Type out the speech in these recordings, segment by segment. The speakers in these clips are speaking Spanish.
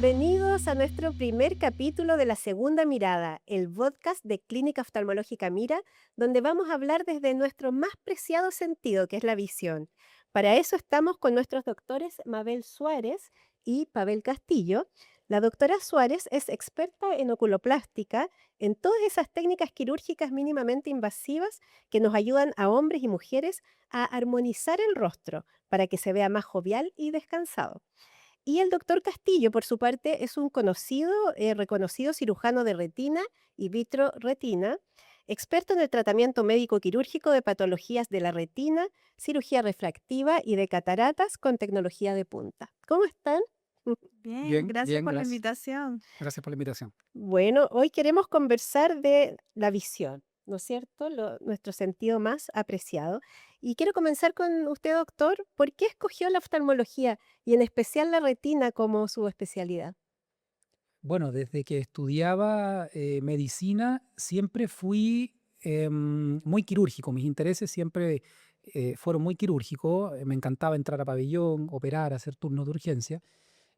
Bienvenidos a nuestro primer capítulo de La Segunda Mirada, el podcast de Clínica Oftalmológica Mira, donde vamos a hablar desde nuestro más preciado sentido, que es la visión. Para eso estamos con nuestros doctores Mabel Suárez y Pavel Castillo. La doctora Suárez es experta en oculoplástica, en todas esas técnicas quirúrgicas mínimamente invasivas que nos ayudan a hombres y mujeres a armonizar el rostro para que se vea más jovial y descansado. Y el doctor Castillo, por su parte, es un reconocido cirujano de retina y vitroretina, experto en el tratamiento médico quirúrgico de patologías de la retina, cirugía refractiva y de cataratas con tecnología de punta. ¿Cómo están? Bien, Bien, gracias bien, por la gracias. invitación. Gracias por la invitación. Bueno, hoy queremos conversar de la visión, ¿no es cierto? Nuestro sentido más apreciado. Y quiero comenzar con usted, doctor. ¿Por qué escogió la oftalmología y en especial la retina como su especialidad? Bueno, desde que estudiaba medicina siempre fui muy quirúrgico. Mis intereses siempre fueron muy quirúrgicos. Me encantaba entrar a pabellón, operar, hacer turnos de urgencia.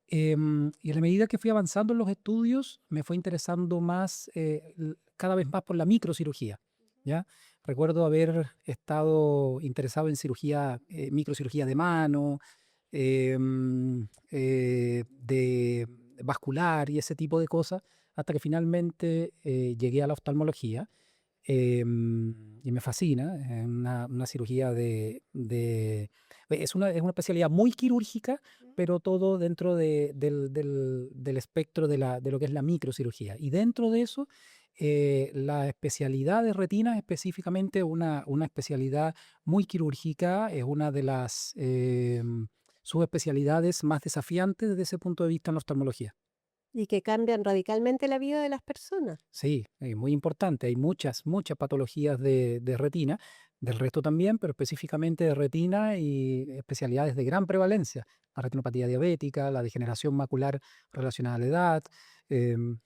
Y a la medida que fui avanzando en los estudios, me fue interesando más, cada vez más por la microcirugía, ¿ya? Recuerdo haber estado interesado en cirugía, microcirugía de mano, de vascular y ese tipo de cosas, hasta que finalmente llegué a la oftalmología. Y me fascina, es una cirugía es una especialidad muy quirúrgica, pero todo dentro del espectro de lo que es la microcirugía. Y dentro de eso, la especialidad de retina, específicamente una especialidad muy quirúrgica, es una de las subespecialidades más desafiantes desde ese punto de vista en la oftalmología. Y que cambian radicalmente la vida de las personas. Sí, muy importante. Hay muchas, muchas patologías de retina, del resto también, pero específicamente de retina y especialidades de gran prevalencia. La retinopatía diabética, la degeneración macular relacionada a la edad, em,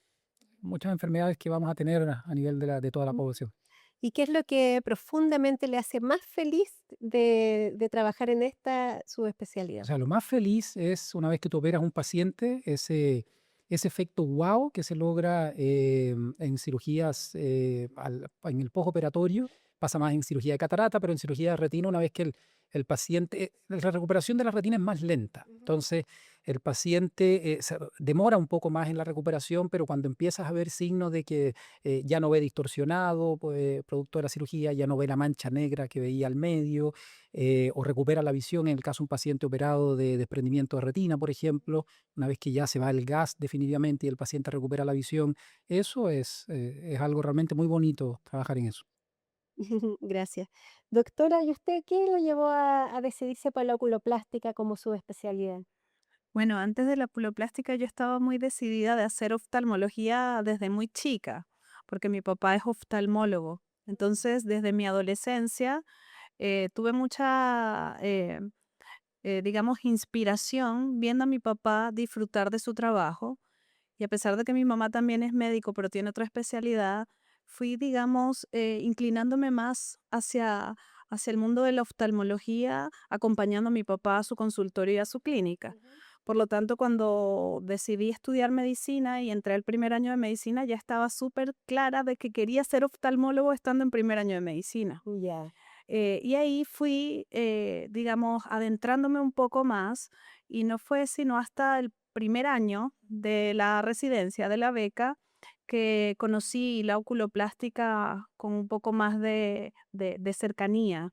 muchas enfermedades que vamos a tener a nivel de toda la Ujú. población. ¿Y qué es lo que profundamente le hace más feliz de trabajar en esta O subespecialidad? sea, lo más feliz es una vez que tú operas a un paciente, ese efecto wow que se logra en cirugías, en el postoperatorio, pasa más en cirugía de catarata, pero en cirugía de retina, una vez que el paciente, la recuperación de la retina es más lenta. Ujú. Entonces, el paciente demora un poco más en la recuperación, pero cuando empiezas a ver signos de que ya no ve distorsionado, pues, producto de la cirugía, ya no ve la mancha negra que veía al medio, o recupera la visión en el caso de un paciente operado de desprendimiento de retina, por ejemplo, una vez que ya se va el gas definitivamente y el paciente recupera la visión, eso es algo realmente muy bonito trabajar en eso. Gracias. Doctora, ¿y usted qué lo llevó a decidirse por la oculoplástica como subespecialidad? Bueno, antes de la puloplástica yo estaba muy decidida de hacer oftalmología desde muy chica, porque mi papá es oftalmólogo. Entonces, desde mi adolescencia tuve mucha, digamos, inspiración viendo a mi papá disfrutar de su trabajo. Y a pesar de que mi mamá también es médico, pero tiene otra especialidad, fui, digamos, inclinándome más hacia el mundo de la oftalmología, acompañando a mi papá a su consultorio y a su clínica. Ujú. Por lo tanto, cuando decidí estudiar medicina y entré al primer año de medicina, ya estaba súper clara de que quería ser oftalmólogo estando en primer año de medicina. Ya. Y ahí fui, digamos, adentrándome un poco más y no fue sino hasta el primer año de la residencia, de la beca, que conocí la oculoplástica con un poco más de cercanía.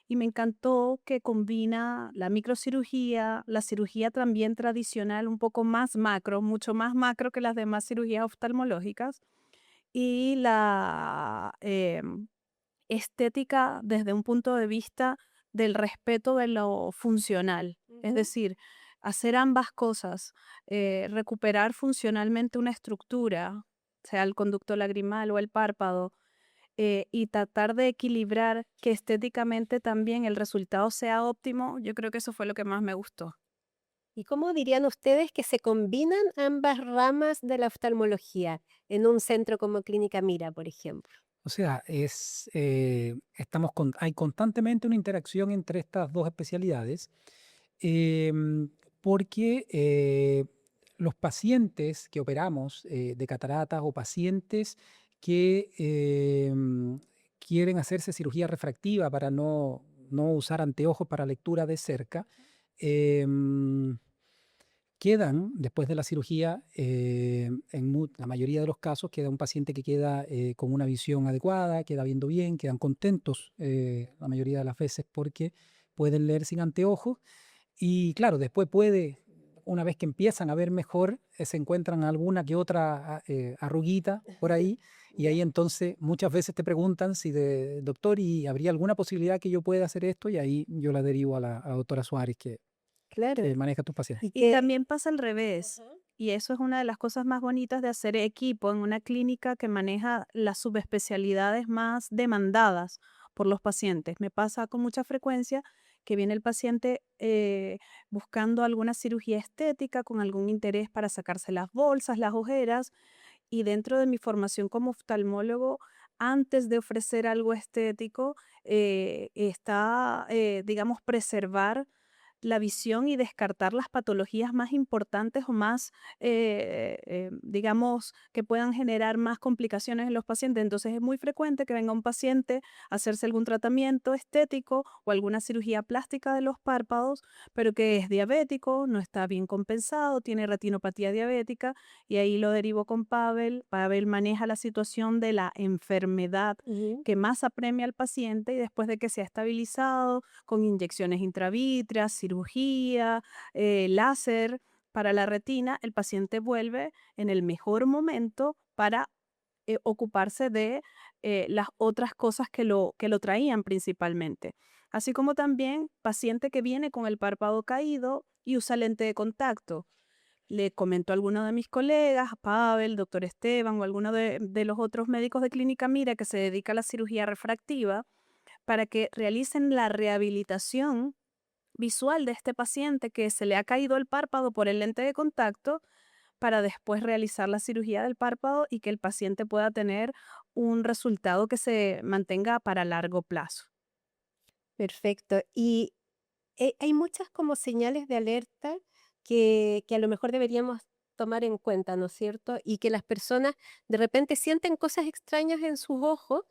Y me encantó que combina la microcirugía, la cirugía también tradicional, un poco más macro, mucho más macro que las demás cirugías oftalmológicas, y la estética desde un punto de vista del respeto de lo funcional. Es Ujú. decir, hacer ambas cosas, recuperar funcionalmente una estructura, sea el conducto lagrimal o el párpado, y tratar de equilibrar que estéticamente también el resultado sea óptimo, yo creo que eso fue lo que más me gustó. ¿Y cómo dirían ustedes que se combinan ambas ramas de la oftalmología en un centro como Clínica Mira, por ejemplo? O sea, hay constantemente una interacción entre estas dos especialidades, porque los pacientes que operamos de cataratas o pacientes que quieren hacerse cirugía refractiva para no usar anteojos para lectura de cerca, em, quedan, después de la cirugía, la mayoría de los casos, queda un paciente que queda con una visión adecuada, queda viendo bien, quedan contentos la mayoría de las veces porque pueden leer sin anteojos. Y claro, después una vez que empiezan a ver mejor, se encuentran alguna que otra arruguita por ahí. Y ahí Ya, entonces muchas veces te preguntan si doctor, ¿y habría alguna posibilidad que yo pueda hacer esto? Y ahí yo la derivo a la doctora Suárez claro. que maneja a tus pacientes. Y Y que, también pasa al revés. ajá, Y eso es una de las cosas más bonitas de hacer equipo en una clínica que maneja las subespecialidades más demandadas por los pacientes. Me pasa con mucha frecuencia que viene el paciente buscando alguna cirugía estética con algún interés para sacarse las bolsas, las ojeras, y dentro de mi formación como oftalmólogo, antes de ofrecer algo estético, está, digamos, preservar la visión y descartar las patologías más importantes o más, digamos, que puedan generar más complicaciones en los pacientes. Entonces es muy frecuente que venga un paciente a hacerse algún tratamiento estético o alguna cirugía plástica de los párpados, pero que es diabético, no está bien compensado, tiene retinopatía diabética y ahí lo derivo con Pavel. Pavel maneja la situación de la enfermedad ujú, que más apremia al paciente y después de que se ha estabilizado, con inyecciones intravítreas, cirugía, láser para la retina, el paciente vuelve en el mejor momento para ocuparse de las otras cosas que lo traían principalmente. Así como también paciente que viene con el párpado caído y usa lente de contacto. Le comento a alguno de mis colegas, a Pavel, doctor Esteban o alguno de los otros médicos de Clínica Mira que se dedica a la cirugía refractiva para que realicen la rehabilitación visual de este paciente que se le ha caído el párpado por el lente de contacto para después realizar la cirugía del párpado y que el paciente pueda tener un resultado que se mantenga para largo plazo. perfecto. Y hay muchas como señales de alerta que a lo mejor deberíamos tomar en cuenta, ¿no es cierto? Y que las personas de repente sienten cosas extrañas en sus ojos,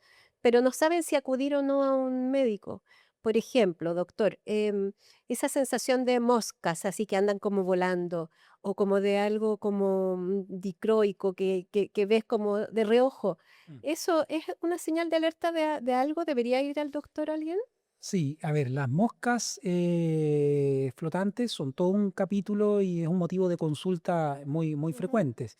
pero no saben si acudir o no a un médico. Por ejemplo, doctor, esa sensación de moscas, así que andan como volando, o como de algo como dicroico que ves como de reojo, Mm. ¿eso es una señal de alerta de algo? ¿Debería ir al doctor alguien? Sí, a ver, las moscas flotantes son todo un capítulo y es un motivo de consulta muy Ujú. frecuentes.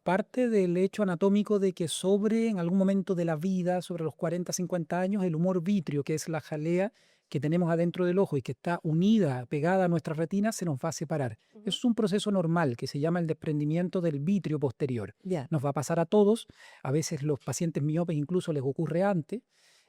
Parte del hecho anatómico de que en algún momento de la vida, sobre los 40, 50 años, el humor vitrio, que es la jalea que tenemos adentro del ojo y que está unida, pegada a nuestra retina, se nos va a separar. Ujú. Es un proceso normal que se llama el desprendimiento del vitrio posterior. Ya. Nos va a pasar a todos, a veces los pacientes miopes incluso les ocurre antes.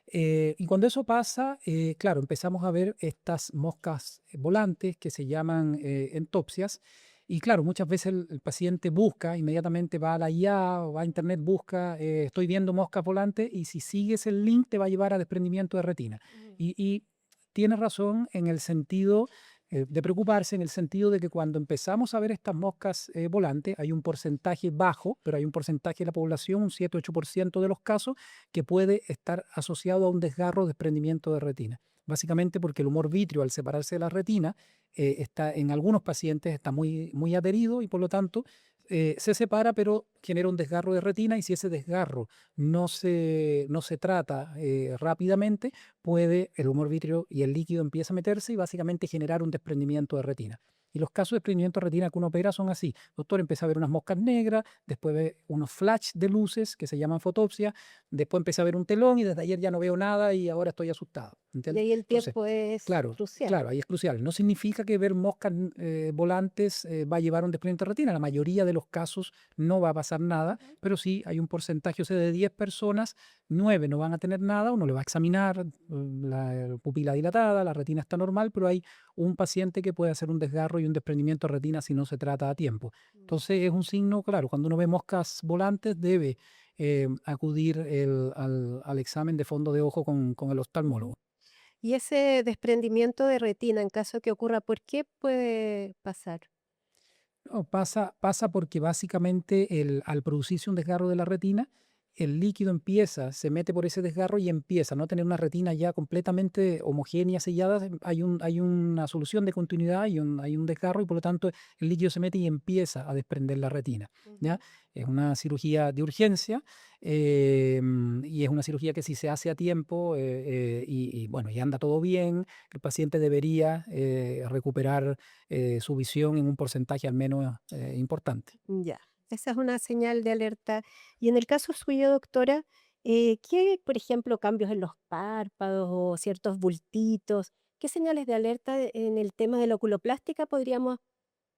Y cuando eso pasa, claro, empezamos a ver estas moscas volantes que se llaman entopsias. Y claro, muchas veces el paciente busca, inmediatamente va a la IA o va a internet, busca, estoy viendo moscas volantes y si sigues el link te va a llevar a desprendimiento de retina. Ujú. Y tiene razón en el sentido de preocuparse, en el sentido de que cuando empezamos a ver estas moscas volantes, hay un porcentaje bajo, pero hay un porcentaje de la población, un 7-8% de los casos, que puede estar asociado a un desgarro o desprendimiento de retina. Básicamente porque el humor vitrio, al separarse de la retina, está, en algunos pacientes está muy adherido y por lo tanto se separa, pero genera un desgarro de retina y si ese desgarro no se trata rápidamente, puede el humor vitrio y el líquido empieza a meterse y básicamente generar un desprendimiento de retina. Y los casos de desprendimiento de retina que uno opera son así. Doctor, empieza a ver unas moscas negras, después ve unos flash de luces que se llaman fotopsia, después empecé a ver un telón y desde ayer ya no veo nada y ahora estoy asustado. Y ¿Entiendes? ahí el Entonces, tiempo es claro, crucial. claro, ahí es crucial. No significa que ver moscas volantes va a llevar a un desprendimiento de retina. La mayoría de los casos no va a pasar nada, Ujú. pero sí hay un porcentaje, o sea, de 10 personas, 9 no van a tener nada, uno le va a examinar la pupila dilatada, la retina está normal, pero hay un paciente que puede hacer un desgarro y un desprendimiento de retina si no se trata a tiempo. Mm. Entonces es un signo, claro, cuando uno ve moscas volantes debe acudir al examen de fondo de ojo con el Ujú. oftalmólogo. Y ese desprendimiento de retina, en caso que ocurra, ¿por qué puede pasar? No, pasa porque básicamente al producirse un desgarro de la retina, el líquido empieza, se mete por ese desgarro y empieza a no tener una retina ya completamente homogénea, sellada. Hay una solución de continuidad y hay un desgarro y por lo tanto el líquido se mete y empieza a desprender la retina. ¿Ya? Ujú. Es una cirugía de urgencia y es una cirugía que si se hace a tiempo bueno, y anda todo bien, el paciente debería recuperar su visión en un porcentaje al menos importante. Ya, esa es una señal de alerta. Y en el caso suyo, doctora, ¿qué, por ejemplo, cambios en los párpados o ciertos bultitos, qué señales de alerta en el tema de la oculoplástica podríamos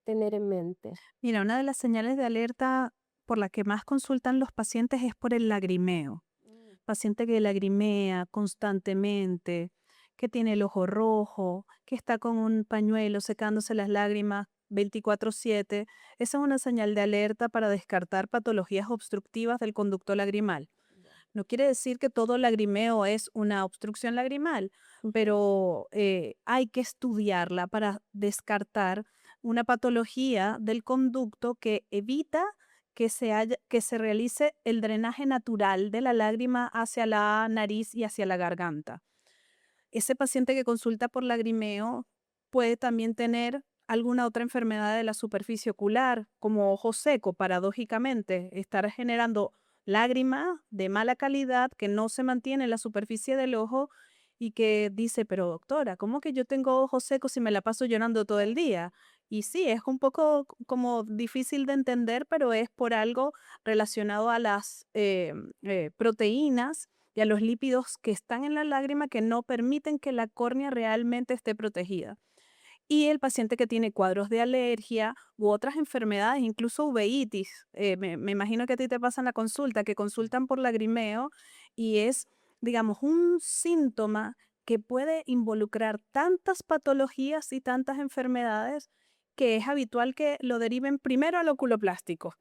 tener en mente? Mira, una de las señales de alerta por la que más consultan los pacientes es por el lagrimeo. Mm. Paciente que lagrimea constantemente, que tiene el ojo rojo, que está con un pañuelo secándose las lágrimas 24/7, esa es una señal de alerta para descartar patologías obstructivas del conducto lagrimal. Ya. No quiere decir que todo lagrimeo es una obstrucción lagrimal, Ujú. pero hay que estudiarla para descartar una patología del conducto que evita que se realice el drenaje natural de la lágrima hacia la nariz y hacia la garganta. Ese paciente que consulta por lagrimeo puede también tener alguna otra enfermedad de la superficie ocular, como ojo seco, paradójicamente, estar generando lágrima de mala calidad que no se mantiene en la superficie del ojo y que dice, pero doctora, ¿cómo que yo tengo ojos secos si me la paso llorando todo el día? Y sí, es un poco como difícil de entender, pero es por algo relacionado a las proteínas y a los lípidos que están en la lágrima que no permiten que la córnea realmente esté protegida. Y el paciente que tiene cuadros de alergia u otras enfermedades, incluso uveitis, me imagino que a ti te pasa en la consulta, que consultan por lagrimeo y es, digamos, un síntoma que puede involucrar tantas patologías y tantas enfermedades que es habitual que lo deriven primero al oculoplástico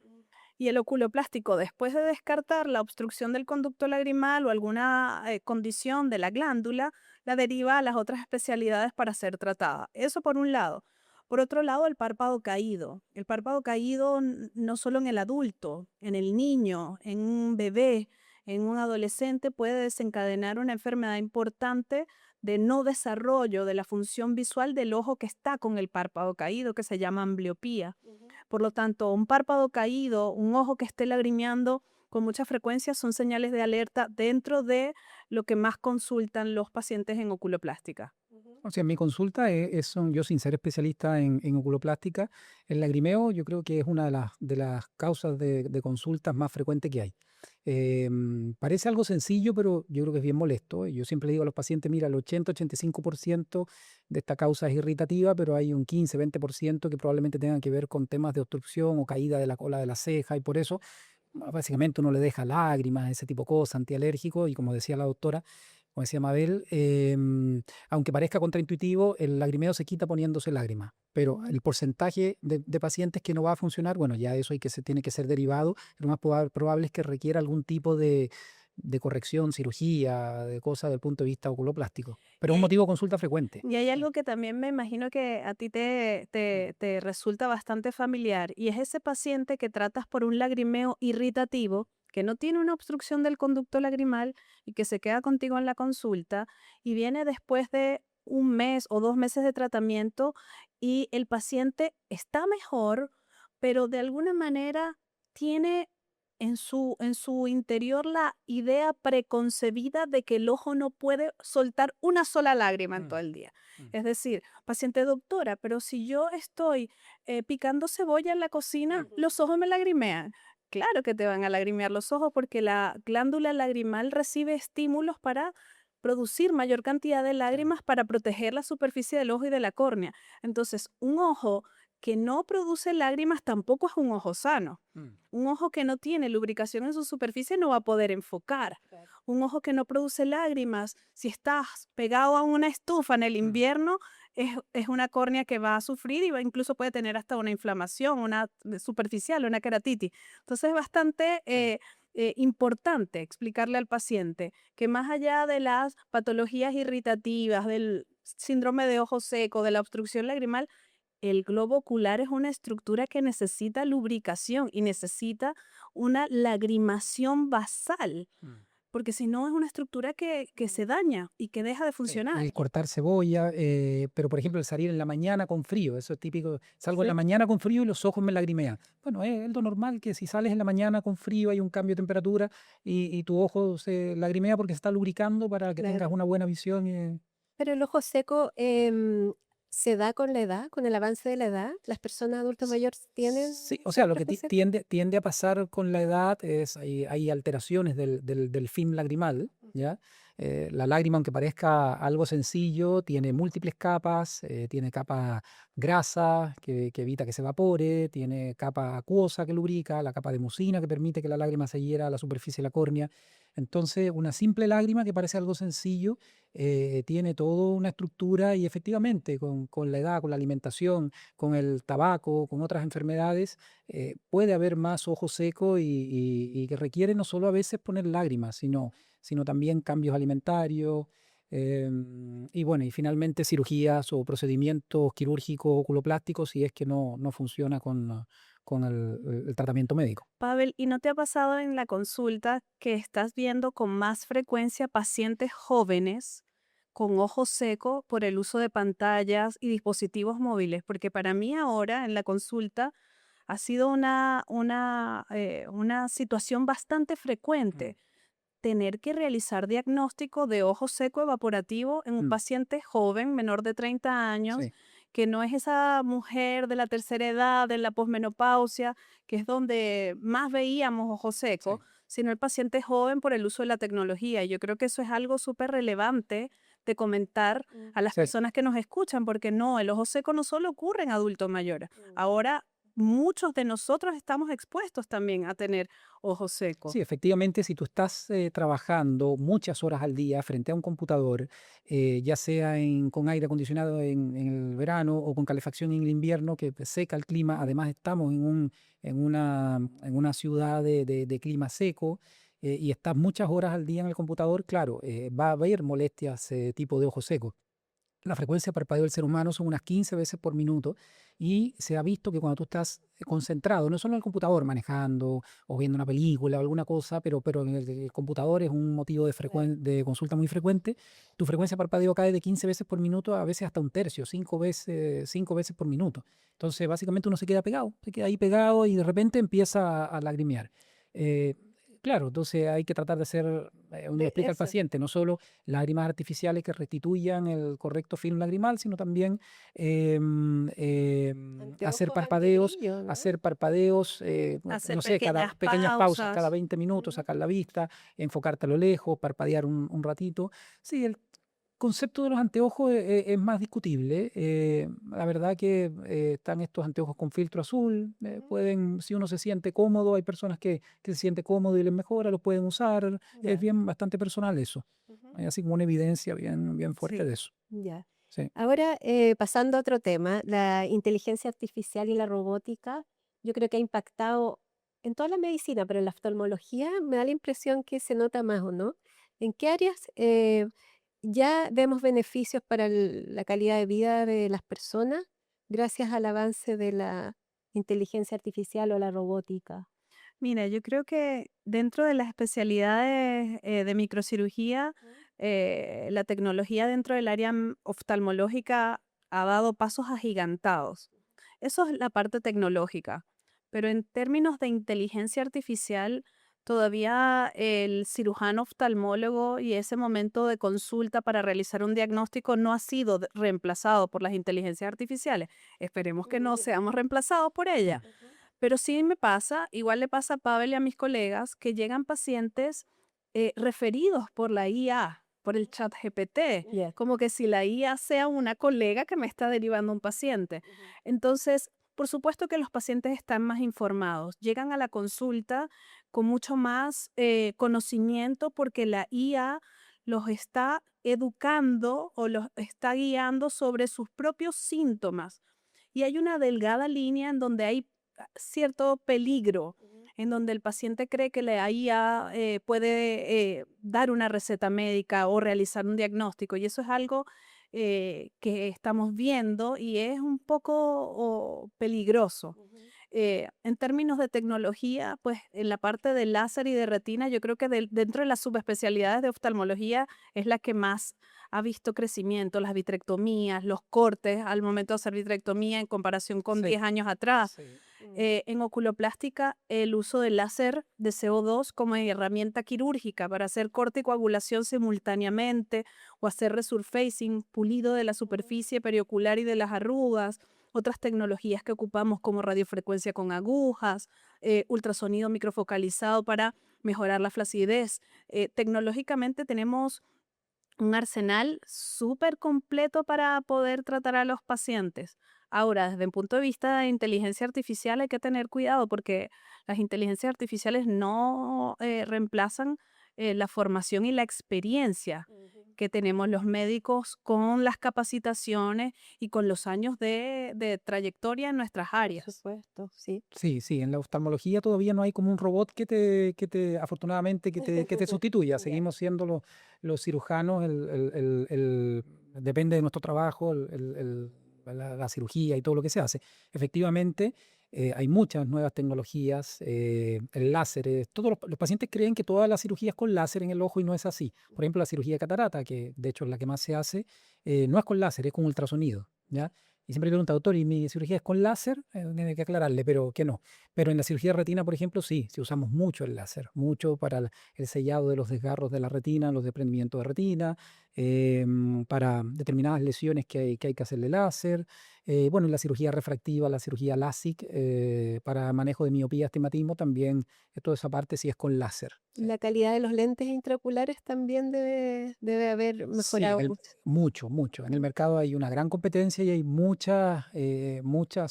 y el oculoplástico, después de descartar la obstrucción del conducto lagrimal o alguna condición de la glándula, la deriva a las otras especialidades para ser tratada. Eso por un lado. Por otro lado, el párpado caído. El párpado caído no solo en el adulto, en el niño, en un bebé, en un adolescente puede desencadenar una enfermedad importante de no desarrollo de la función visual del ojo que está con el párpado caído, que se llama ambliopía. Ujú. Por lo tanto, un párpado caído, un ojo que esté lagrimeando con mucha frecuencia son señales de alerta dentro de lo que más consultan los pacientes en oculoplástica. Ujú. O sea, mi consulta yo sin ser especialista en oculoplástica, el lagrimeo yo creo que es una de las causas de consultas más frecuentes que hay. Parece algo sencillo, pero yo creo que es bien molesto. Yo siempre le digo a los pacientes, mira, el 80-85% de esta causa es irritativa, pero hay un 15-20% que probablemente tengan que ver con temas de obstrucción o caída de la cola de la ceja y por eso básicamente uno le deja lágrimas, ese tipo de cosas, antialérgicos y como decía la doctora, como decía Mabel, aunque parezca contraintuitivo, el lagrimeo se quita poniéndose lágrimas, pero Mm. el porcentaje de pacientes que no va a funcionar, bueno, ya eso se tiene que ser derivado, lo más probable es que requiera algún tipo de corrección, cirugía, de cosas desde el punto de vista oculoplástico, pero es un Y, motivo de consulta frecuente. y hay Sí. algo que también me imagino que a ti te resulta bastante familiar y es ese paciente que tratas por un lagrimeo irritativo, que no tiene una obstrucción del conducto lagrimal y que se queda contigo en la consulta y viene después de un mes o 2 meses de tratamiento y el paciente está mejor, pero de alguna manera tiene en su interior la idea preconcebida de que el ojo no puede soltar una sola lágrima en todo Mm, el día. mm, Es decir, paciente doctora, pero si yo estoy picando cebolla en la cocina, Ujú. los ojos me lagrimean. Claro que te van a lagrimear los ojos porque la glándula lagrimal recibe estímulos para producir mayor cantidad de sí, lágrimas para proteger la superficie del ojo y de la córnea. Entonces, un ojo que no produce lágrimas tampoco es un ojo sano. mm, Un ojo que no tiene lubricación en su superficie no va a poder enfocar. Claro. Un ojo que no produce lágrimas, si estás pegado a una estufa en el mm, invierno, es una córnea que va a sufrir y incluso puede tener hasta una inflamación, una superficial, una keratitis. Entonces es bastante sí. importante explicarle al paciente que más allá de las patologías irritativas, del síndrome de ojo seco, de la obstrucción lagrimal, el globo ocular es una estructura que necesita lubricación y necesita una lagrimación basal, Mm. porque si no es una estructura que se daña y que deja de Sí, funcionar. el cortar cebolla, pero por ejemplo el salir en la mañana con frío, eso es típico, salgo en Sí. la mañana con frío y los ojos me lagrimean. Bueno, es lo normal que si sales en la mañana con frío hay un cambio de temperatura y tu ojo se lagrimea porque se está lubricando para que tengas Claro. una buena visión. Pero el ojo seco se da con la edad, con el avance de la edad. ¿Las personas adultos S- mayores tienen Sí, o sea, lo siempre que ojo seco? tiende a pasar con la edad es hay alteraciones del film lagrimal, ¿ya? La lágrima, aunque parezca algo sencillo, tiene múltiples capas, tiene capa grasa que evita que se evapore, tiene capa acuosa que lubrica, la capa de mucina que permite que la lágrima se hiera a la superficie de la córnea. Entonces, una simple lágrima que parece algo sencillo, tiene toda una estructura y efectivamente con la edad, con la alimentación, con el tabaco, con otras enfermedades, puede haber más ojo seco y que requiere no solo a veces poner lágrimas, sino también cambios alimentarios. Y bueno, y finalmente cirugías o procedimientos quirúrgicos oculoplásticos si es que no funciona con el tratamiento médico. Pavel, ¿y no te ha pasado en la consulta que estás viendo con más frecuencia pacientes jóvenes con ojo seco por el uso de pantallas y dispositivos móviles? Porque para mí ahora en la consulta ha sido una situación bastante Mm, frecuente tener que realizar diagnóstico de ojo seco evaporativo en un mm, paciente joven, menor de 30 años, sí, que no es esa mujer de la tercera edad, de la posmenopausia, que es donde más veíamos ojo seco, sí. sino el paciente joven por el uso de la tecnología. Y yo creo que eso es algo súper relevante de comentar Mm, a las Sí. personas que nos escuchan, porque no, el ojo seco no solo ocurre en adultos mayores. mm. Ahora muchos de nosotros estamos expuestos también a tener ojo seco. Sí, efectivamente, si tú estás trabajando muchas horas al día frente a un computador, ya sea con aire acondicionado en el verano o con calefacción en el invierno, que seca el clima, además estamos en una ciudad de clima seco, y estás muchas horas al día en el computador, claro, va a haber molestias tipo de ojo seco. La frecuencia de parpadeo del ser humano son unas 15 veces por minuto y se ha visto que cuando tú estás concentrado, no solo en el computador, manejando o viendo una película o alguna cosa, pero en el computador es un motivo Claro. de consulta muy frecuente, tu frecuencia de parpadeo cae de 15 veces por minuto a veces hasta un tercio, 5 veces por minuto. Entonces, básicamente uno se queda ahí pegado y de repente empieza a lagrimear. Eh, Claro, entonces hay que tratar de hacer, uno le explica al Eso. paciente, no solo lágrimas artificiales que restituyan el correcto film lagrimal, sino también Anteojos antibrillo, ¿no? hacer parpadeos, Hacer no sé, cada pequeñas pequeñas pausas, cada pausas. 20 minutos, Ujú. sacar la vista, enfocarte a lo lejos, parpadear un ratito. Sí, el concepto de los anteojos es más discutible. La verdad que están estos anteojos con filtro azul. Ujú. Pueden, si uno se siente cómodo, hay personas que se siente cómodo y les mejora, los pueden usar. Es Ya. bien bastante personal eso. Ujú. Hay así como una evidencia bien fuerte Sí. de eso. Ya. Sí. Ahora, pasando a otro tema, la inteligencia artificial y la robótica, yo creo que ha impactado en toda la medicina, pero en la oftalmología me da la impresión que se nota más, ¿o no? ¿En qué áreas ya vemos beneficios para la calidad de vida de las personas gracias al avance de la inteligencia artificial o la robótica? Mira, yo creo que dentro de las especialidades de microcirugía, Ujú. la tecnología dentro del área oftalmológica ha dado pasos agigantados. Eso es la parte tecnológica, pero en términos de inteligencia artificial, todavía el cirujano oftalmólogo y ese momento de consulta para realizar un diagnóstico no ha sido reemplazado por las inteligencias artificiales. Esperemos que no Ya. seamos reemplazados por ella. Ujú. Pero sí me pasa, igual le pasa a Pavel y a mis colegas, que llegan pacientes referidos por la IA, por el chat GPT, Ya. como que si la IA sea una colega que me está derivando un paciente. Ujú. Entonces, por supuesto que los pacientes están más informados, llegan a la consulta con mucho más conocimiento porque la IA los está educando o los está guiando sobre sus propios síntomas. Y hay una delgada línea en donde hay cierto peligro, Ujú. en donde el paciente cree que la IA puede dar una receta médica o realizar un diagnóstico, y eso es algo que estamos viendo y es un poco peligroso. Ujú. En términos de tecnología, pues en la parte de láser y de retina, yo creo que dentro de las subespecialidades de oftalmología es la que más ha visto crecimiento, las vitrectomías, los cortes al momento de hacer vitrectomía en comparación con Sí, 10 años atrás. sí. En oculoplástica, el uso del láser de CO2 como herramienta quirúrgica para hacer corte y coagulación simultáneamente o hacer resurfacing, pulido de la Ujú. superficie periocular y de las arrugas. Otras tecnologías que ocupamos como radiofrecuencia con agujas, ultrasonido microfocalizado para mejorar la flacidez. Tecnológicamente tenemos un arsenal súper completo para poder tratar a los pacientes. Ahora, desde el punto de vista de inteligencia artificial hay que tener cuidado porque las inteligencias artificiales no reemplazan la formación y la experiencia Ujú. que tenemos los médicos con las capacitaciones y con los años de trayectoria en nuestras Por áreas. supuesto, sí. Sí, sí, en la oftalmología todavía no hay como un robot afortunadamente, que te sustituya. Ya. Seguimos siendo los cirujanos, depende de nuestro trabajo, la cirugía y todo lo que se hace. Efectivamente, hay muchas nuevas tecnologías, el láser, todos los pacientes creen que toda la cirugía es con láser en el ojo y no es así. Por ejemplo, la cirugía de catarata, que de hecho es la que más se hace, no es con láser, es con ultrasonido, ¿ya? Y siempre pregunta, doctor, ¿y mi cirugía es con láser? Tiene que aclararle, pero que no. Pero en la cirugía de retina, por ejemplo, sí usamos mucho el láser, mucho para el sellado de los desgarros de la retina, los desprendimientos de retina, para determinadas lesiones que hay que hacerle láser. Bueno, en la cirugía refractiva, la cirugía LASIK, para manejo de miopía, astigmatismo, también toda esa parte sí es con láser. Sí. La calidad de los lentes intraoculares también debe haber Sí, mejorado mucho. mucho, mucho. En el mercado hay una gran competencia y hay muchas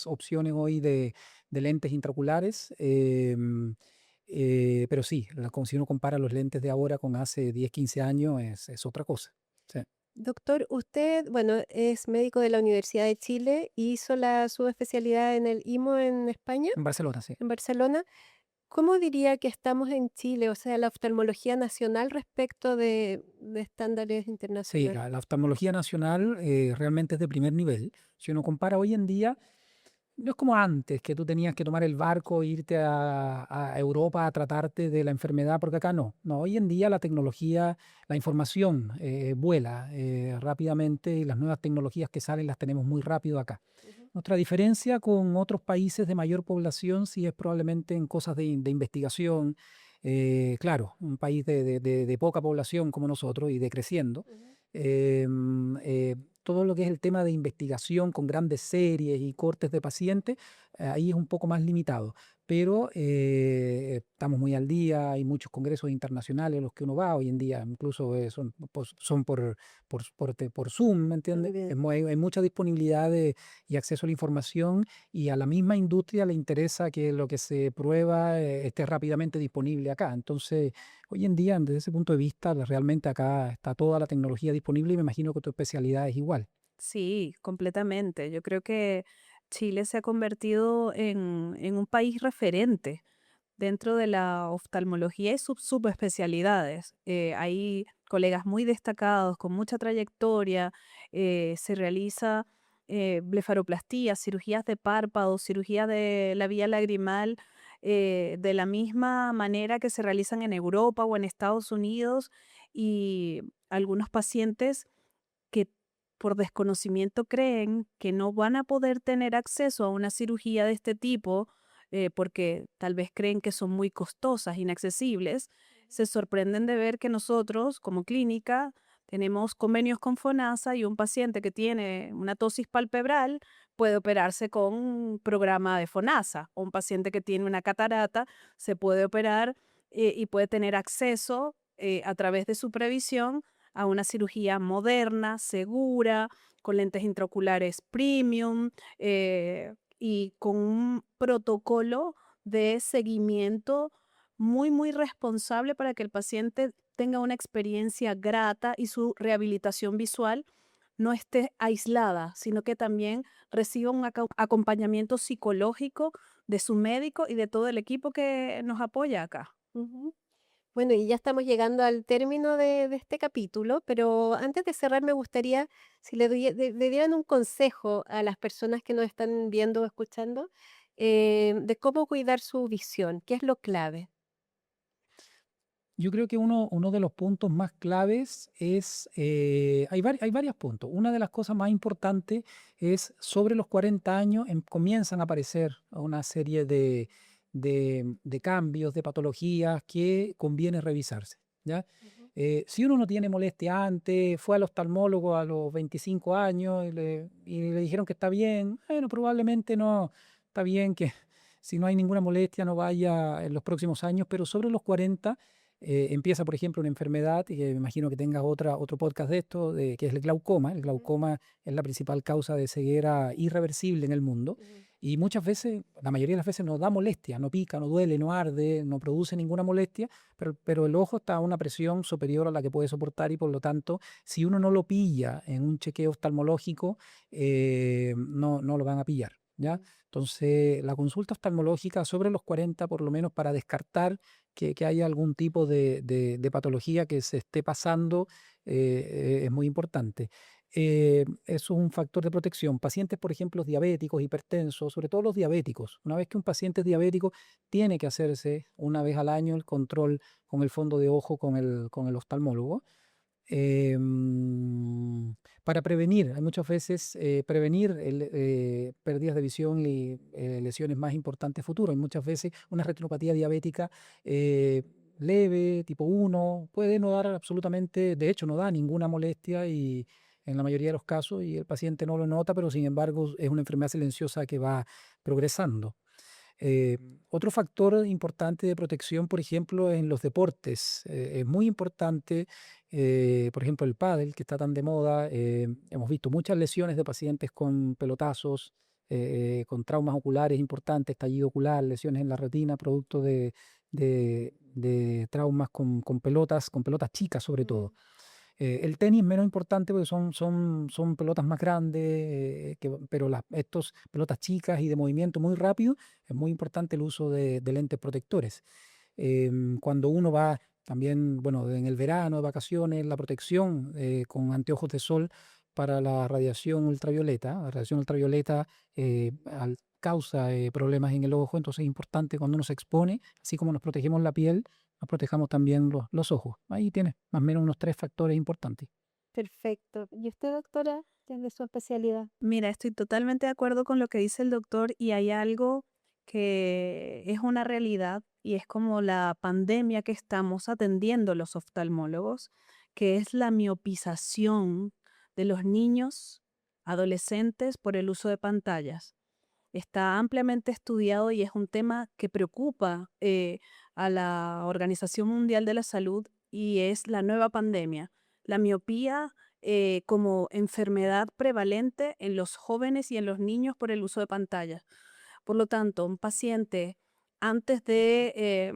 opciones hoy de lentes intraoculares. Pero sí, si uno compara los lentes de ahora con hace 10, 15 años, es otra cosa. Sí. Doctor, usted, bueno, es médico de la Universidad de Chile y hizo la subespecialidad en el IMO en España, En Barcelona, sí. en Barcelona. ¿Cómo diría que estamos en Chile, o sea, la oftalmología nacional respecto de estándares Sí, internacionales? la oftalmología nacional realmente es de primer nivel. Si uno compara hoy en día, no es como antes, que tú tenías que tomar el barco e irte a Europa a tratarte de la enfermedad, porque acá no. No, hoy en día la tecnología, la información vuela rápidamente y las nuevas tecnologías que salen las tenemos muy rápido acá. Ujú. Nuestra diferencia con otros países de mayor población sí es probablemente en cosas de investigación. Claro, un país de poca población como nosotros y de creciendo. Ujú. Todo lo que es el tema de investigación con grandes series y cortes de pacientes, ahí es un poco más limitado. Pero estamos muy al día, hay muchos congresos internacionales a los que uno va hoy en día, incluso son por Zoom, ¿me Muy entiendes? bien. Hay mucha disponibilidad y acceso a la información y a la misma industria le interesa que lo que se prueba esté rápidamente disponible acá. Entonces, hoy en día, desde ese punto de vista, realmente acá está toda la tecnología disponible y me imagino que tu especialidad es igual. Sí, completamente. Yo creo que Chile se ha convertido en un país referente dentro de la oftalmología y sus subespecialidades. Hay colegas muy destacados, con mucha trayectoria, se realiza blefaroplastía, cirugías de párpados, cirugía de la vía lagrimal, de la misma manera que se realizan en Europa o en Estados Unidos y algunos pacientes que por desconocimiento creen que no van a poder tener acceso a una cirugía de este tipo porque tal vez creen que son muy costosas, inaccesibles, se sorprenden de ver que nosotros como clínica tenemos convenios con FONASA y un paciente que tiene una tosis palpebral puede operarse con un programa de FONASA, o un paciente que tiene una catarata se puede operar y puede tener acceso a través de su previsión a una cirugía moderna, segura, con lentes intraoculares premium y con un protocolo de seguimiento muy, muy responsable para que el paciente tenga una experiencia grata y su rehabilitación visual no esté aislada, sino que también reciba un acompañamiento psicológico de su médico y de todo el equipo que nos apoya acá. Ujú. Bueno, y ya estamos llegando al término de este capítulo, pero antes de cerrar me gustaría si le dieran un consejo a las personas que nos están viendo o escuchando, de cómo cuidar su visión, ¿qué es lo clave? Yo creo que uno de los puntos más claves es, hay varios puntos. Una de las cosas más importantes es sobre los 40 años comienzan a aparecer una serie de cambios, de patologías que conviene revisarse, ¿ya? Ujú, Si uno no tiene molestia antes, fue al oftalmólogo a los 25 años y le dijeron que está bien, bueno, probablemente no, está bien que si no hay ninguna molestia no vaya en los próximos años, pero sobre los 40 empieza, por ejemplo, una enfermedad, y me imagino que tengas otro podcast de esto, que es el glaucoma. El ujú, glaucoma es la principal causa de ceguera irreversible en el mundo. ujú, Y muchas veces, la mayoría de las veces no da molestia, no pica, no duele, no arde, no produce ninguna molestia, pero el ojo está a una presión superior a la que puede soportar y por lo tanto, si uno no lo pilla en un chequeo oftalmológico, no lo van a pillar, ¿ya? ujú. Entonces, la consulta oftalmológica sobre los 40, por lo menos para descartar que haya algún tipo de patología que se esté pasando, es muy importante. Es un factor de protección. Pacientes, por ejemplo, diabéticos, hipertensos, sobre todo los diabéticos. Una vez que un paciente es diabético, tiene que hacerse una vez al año el control con el fondo de ojo con el oftalmólogo. Para prevenir, hay muchas veces prevenir pérdidas de visión y lesiones más importantes futuras. Hay muchas veces una retinopatía diabética eh, leve, tipo 1 puede no dar absolutamente, de hecho no da ninguna molestia y en la mayoría de los casos y el paciente no lo nota, pero sin embargo es una enfermedad silenciosa que va progresando. Eh, Otro factor importante de protección, por ejemplo, en los deportes, es muy importante, por ejemplo, el pádel, que está tan de moda. Hemos visto muchas lesiones de pacientes con pelotazos, con traumas oculares importantes, estallido ocular, lesiones en la retina, producto de traumas con pelotas chicas sobre todo. Mm, El tenis es menos importante porque son pelotas más grandes, pero estos pelotas chicas y de movimiento muy rápido, es muy importante el uso de lentes protectores. Cuando uno va también, bueno, en el verano, de vacaciones, la protección con anteojos de sol para la radiación ultravioleta. La radiación ultravioleta causa problemas en el ojo, entonces es importante cuando uno se expone, así como nos protegemos la piel, nos protejamos también los ojos. Ahí tiene más o menos unos 3 factores importantes. perfecto. ¿Y usted, doctora, desde su especialidad? Mira, estoy totalmente de acuerdo con lo que dice el doctor y hay algo que es una realidad y es como la pandemia que estamos atendiendo los oftalmólogos, que es la miopización de los niños, adolescentes por el uso de pantallas. Está ampliamente estudiado y es un tema que preocupa a la Organización Mundial de la Salud y es la nueva pandemia, la miopía como enfermedad prevalente en los jóvenes y en los niños por el uso de pantallas. Por lo tanto, un paciente antes de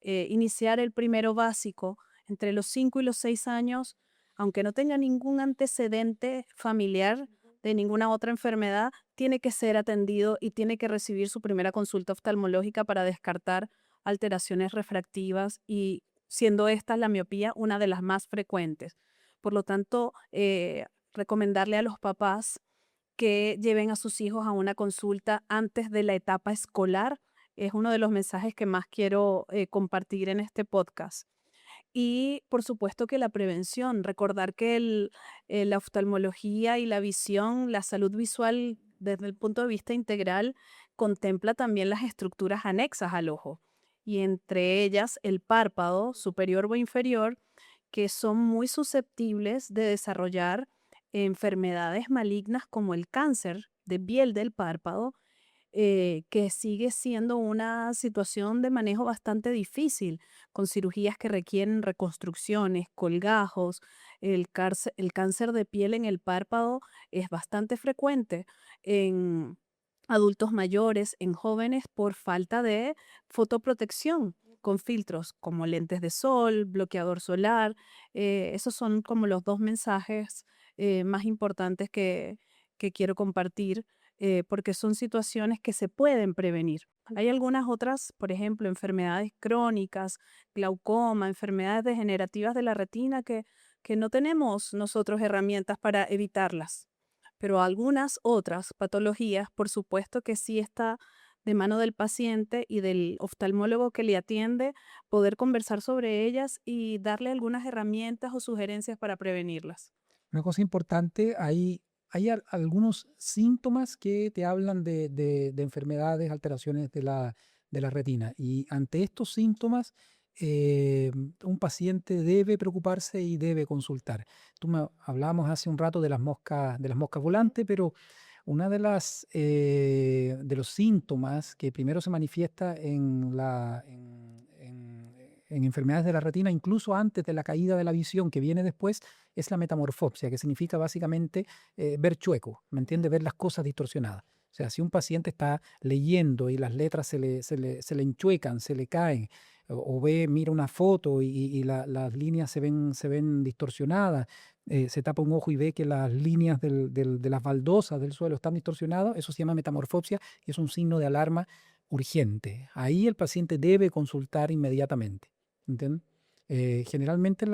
iniciar el primero básico, entre los 5 y los 6 años, aunque no tenga ningún antecedente familiar de ninguna otra enfermedad, tiene que ser atendido y tiene que recibir su primera consulta oftalmológica para descartar alteraciones refractivas y siendo esta la miopía una de las más frecuentes. Por lo tanto, recomendarle a los papás que lleven a sus hijos a una consulta antes de la etapa escolar es uno de los mensajes que más quiero compartir en este podcast. Y por supuesto que la prevención, recordar que la oftalmología y la visión, la salud visual desde el punto de vista integral, contempla también las estructuras anexas al ojo y entre ellas el párpado superior o inferior, que son muy susceptibles de desarrollar enfermedades malignas como el cáncer de piel del párpado, que sigue siendo una situación de manejo bastante difícil, con cirugías que requieren reconstrucciones, colgajos. El cáncer de piel en el párpado es bastante frecuente en adultos mayores, en jóvenes, por falta de fotoprotección con filtros como lentes de sol, bloqueador solar. Esos son como los dos mensajes más importantes que quiero compartir porque son situaciones que se pueden prevenir. Hay algunas otras, por ejemplo, enfermedades crónicas, glaucoma, enfermedades degenerativas de la retina que no tenemos nosotros herramientas para evitarlas. Pero algunas otras patologías, por supuesto que sí está de mano del paciente y del oftalmólogo que le atiende, poder conversar sobre ellas y darle algunas herramientas o sugerencias para prevenirlas. Una cosa importante, hay algunos síntomas que te hablan de enfermedades, alteraciones de la retina. Y ante estos síntomas, un paciente debe preocuparse y debe consultar. Hablábamos hace un rato de las moscas volantes, pero una de los síntomas que primero se manifiesta en enfermedades de la retina, incluso antes de la caída de la visión que viene después, es la metamorfopsia, que significa básicamente ver chueco, ¿me entiendes? Ver las cosas distorsionadas. O sea, si un paciente está leyendo y las letras se le enchuecan, se le caen, mira una foto y las líneas se ven distorsionadas, se tapa un ojo y ve que las líneas de las baldosas del suelo están distorsionadas, eso se llama metamorfopsia y es un signo de alarma urgente. Ahí el paciente debe consultar inmediatamente. ¿Entienden? Generalmente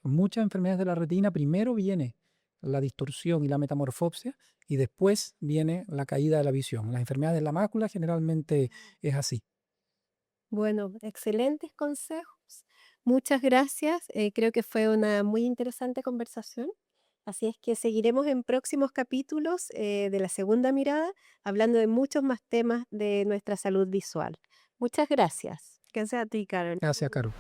muchas enfermedades de la retina, primero viene la distorsión y la metamorfopsia y después viene la caída de la visión. Las enfermedades de la mácula generalmente es así. Bueno, excelentes consejos. Muchas gracias. Creo que fue una muy interesante conversación. Así es que seguiremos en próximos capítulos de la segunda mirada, hablando de muchos más temas de nuestra salud visual. Muchas gracias. Que sea a ti, Carol. Gracias, Caro.